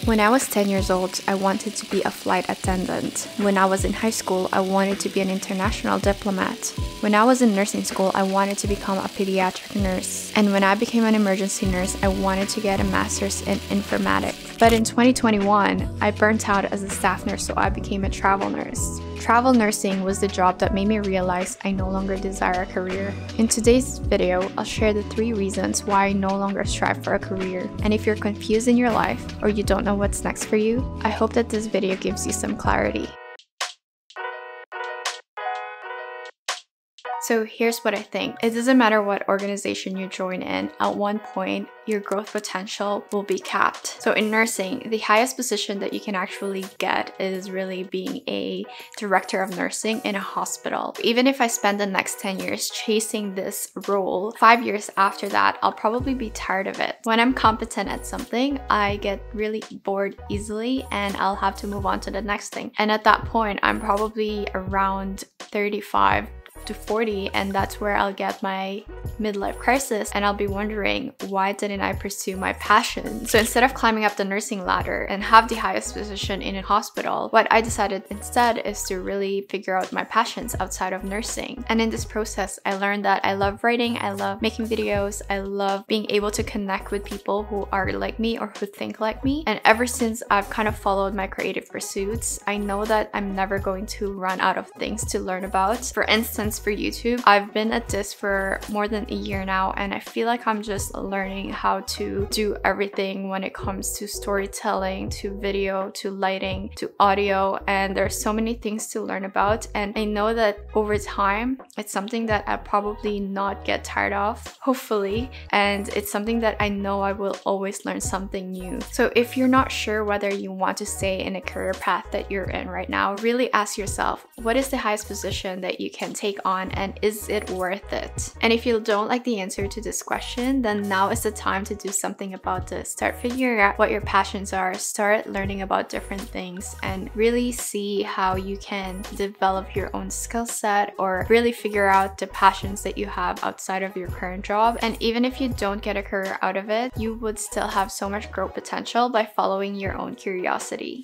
When I was 10 years old, I wanted to be a flight attendant. When I was in high school, I wanted to be an international diplomat. When I was in nursing school, I wanted to become a pediatric nurse. And when I became an emergency nurse, I wanted to get a master's in informatics. But in 2021, I burnt out as a staff nurse, so I became a travel nurse. Travel nursing was the job that made me realize I no longer desire a career. In today's video, I'll share the 3 reasons why I no longer strive for a career. And if you're confused in your life or you don't know what's next for you, I hope that this video gives you some clarity. So here's what I think. It doesn't matter what organization you join in, at one point, your growth potential will be capped. So in nursing, the highest position that you can actually get is really being a director of nursing in a hospital. Even if I spend the next 10 years chasing this role, 5 years after that, I'll probably be tired of it. When I'm competent at something, I get really bored easily and I'll have to move on to the next thing. And at that point, I'm probably around 35 to 40, and that's where I'll get my midlife crisis and I'll be wondering, why didn't I pursue my passion? So instead of climbing up the nursing ladder and have the highest position in a hospital, what I decided instead is to really figure out my passions outside of nursing. And in this process, I learned that I love writing, I love making videos, I love being able to connect with people who are like me or who think like me. And ever since I've kind of followed my creative pursuits, I know that I'm never going to run out of things to learn about. For instance, for YouTube, I've been at this for more than a year now, and I feel like I'm just learning how to do everything when it comes to storytelling, to video, to lighting, to audio, and there's so many things to learn about. And I know that over time, it's something that I'll probably not get tired of, hopefully, and it's something that I know I will always learn something new. So if you're not sure whether you want to stay in a career path that you're in right now, really ask yourself, what is the highest position that you can take on, and is it worth it? And if you don't like the answer to this question, then now is the time to do something about this. Start figuring out what your passions are, start learning about different things, and really see how you can develop your own skill set or really figure out the passions that you have outside of your current job. And even if you don't get a career out of it, you would still have so much growth potential by following your own curiosity.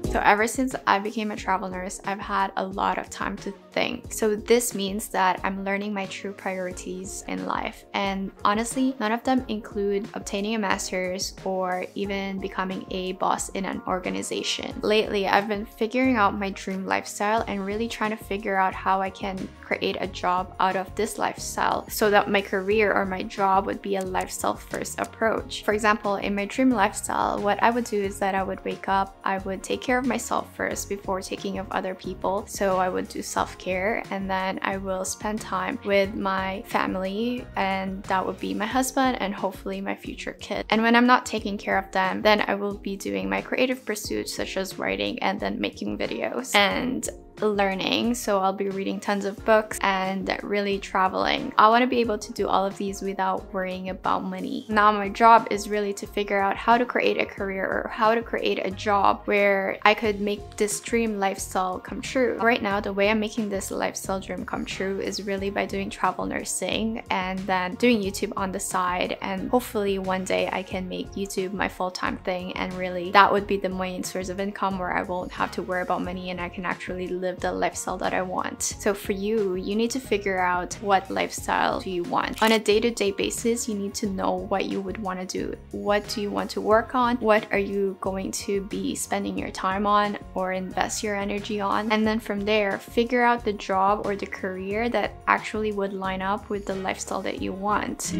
So ever since I became a travel nurse, I've had a lot of time to think. So this means that I'm learning my true priorities in life. And honestly, none of them include obtaining a master's or even becoming a boss in an organization. Lately, I've been figuring out my dream lifestyle and really trying to figure out how I can create a job out of this lifestyle so that my career or my job would be a lifestyle first approach. For example, in my dream lifestyle, what I would do is that I would wake up, I would take care of myself first before taking of other people. So I would do self-care, and then I will spend time with my family, and that would be my husband and hopefully my future kid. And when I'm not taking care of them, then I will be doing my creative pursuits such as writing and then making videos and learning. So I'll be reading tons of books and really traveling. I want to be able to do all of these without worrying about money. Now my job is really to figure out how to create a career or how to create a job where I could make this dream lifestyle come true. Right now, the way I'm making this lifestyle dream come true is really by doing travel nursing and then doing YouTube on the side, and hopefully one day I can make YouTube my full-time thing, and really that would be the main source of income where I won't have to worry about money and I can actually live the lifestyle that I want. So for you, you need to figure out what lifestyle do you want. On a day-to-day basis, you need to know what you would want to do. What do you want to work on? What are you going to be spending your time on or invest your energy on? And then from there, figure out the job or the career that actually would line up with the lifestyle that you want.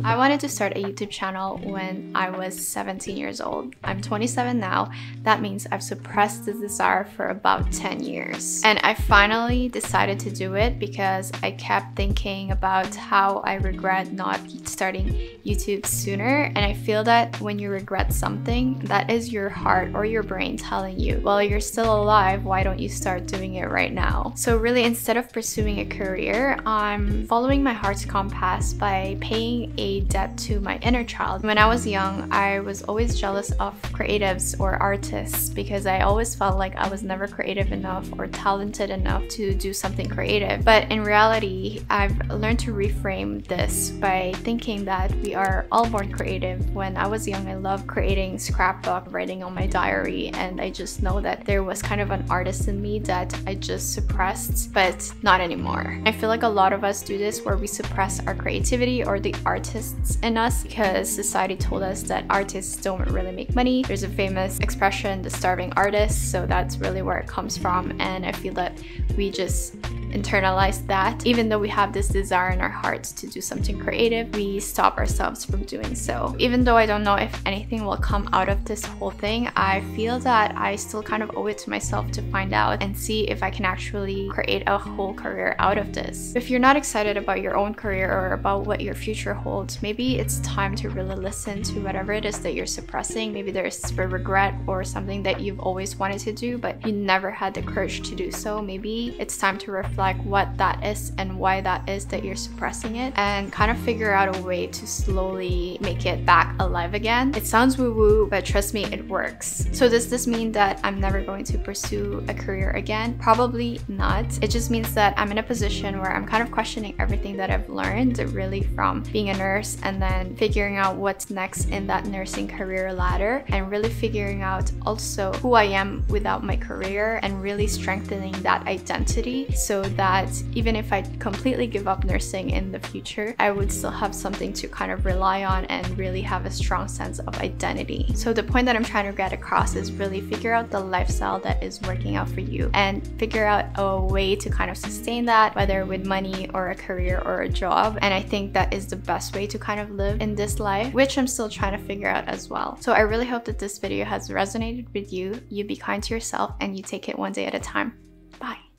I wanted to start a YouTube channel when I was 17 years old. I'm 27 now. That means I've suppressed this desire for about 10 years. And I finally decided to do it because I kept thinking about how I regret not starting YouTube sooner. And I feel that when you regret something, that is your heart or your brain telling you, well, you're still alive, why don't you start doing it right now? So really, instead of pursuing a career, I'm following my heart's compass by paying a debt to my inner child. When I was young, I was always jealous of creatives or artists because I always felt like I was never creative enough or talented enough to do something creative. But in reality, I've learned to reframe this by thinking that we are all born creative. When I was young, I loved creating scrapbook, writing on my diary, and I just know that there was kind of an artist in me that I just suppressed, but not anymore. I feel like a lot of us do this where we suppress our creativity or the artists in us because society told us that artists don't really make money. There's a famous expression, the starving artist, so that's really where it comes from, and I feel that we just internalize that. Even though we have this desire in our hearts to do something creative, we stop ourselves from doing so. Even though I don't know if anything will come out of this whole thing, I feel that I still kind of owe it to myself to find out and see if I can actually create a whole career out of this. If you're not excited about your own career or about what your future holds, maybe it's time to really listen to whatever it is that you're suppressing. Maybe there's a regret or something that you've always wanted to do but you never had the courage to do so. Maybe it's time to reflect what that is and why that is that you're suppressing it, and kind of figure out a way to slowly make it back alive again. It sounds woo-woo, but trust me, it works. So does this mean that I'm never going to pursue a career again? Probably not. It just means that I'm in a position where I'm kind of questioning everything that I've learned, really from being a nurse and then figuring out what's next in that nursing career ladder, and really figuring out also who I am without my career, and really strengthening that identity so that even if I completely give up nursing in the future, I would still have something to kind of rely on and really have a strong sense of identity. So the point that I'm trying to get across is really figure out the lifestyle that is working out for you and figure out a way to kind of sustain that, whether with money or a career or a job. And I think that is the best way to kind of live in this life, which I'm still trying to figure out as well. So I really hope that this video has resonated with you. You be kind to yourself and you take it one day at a time. Bye.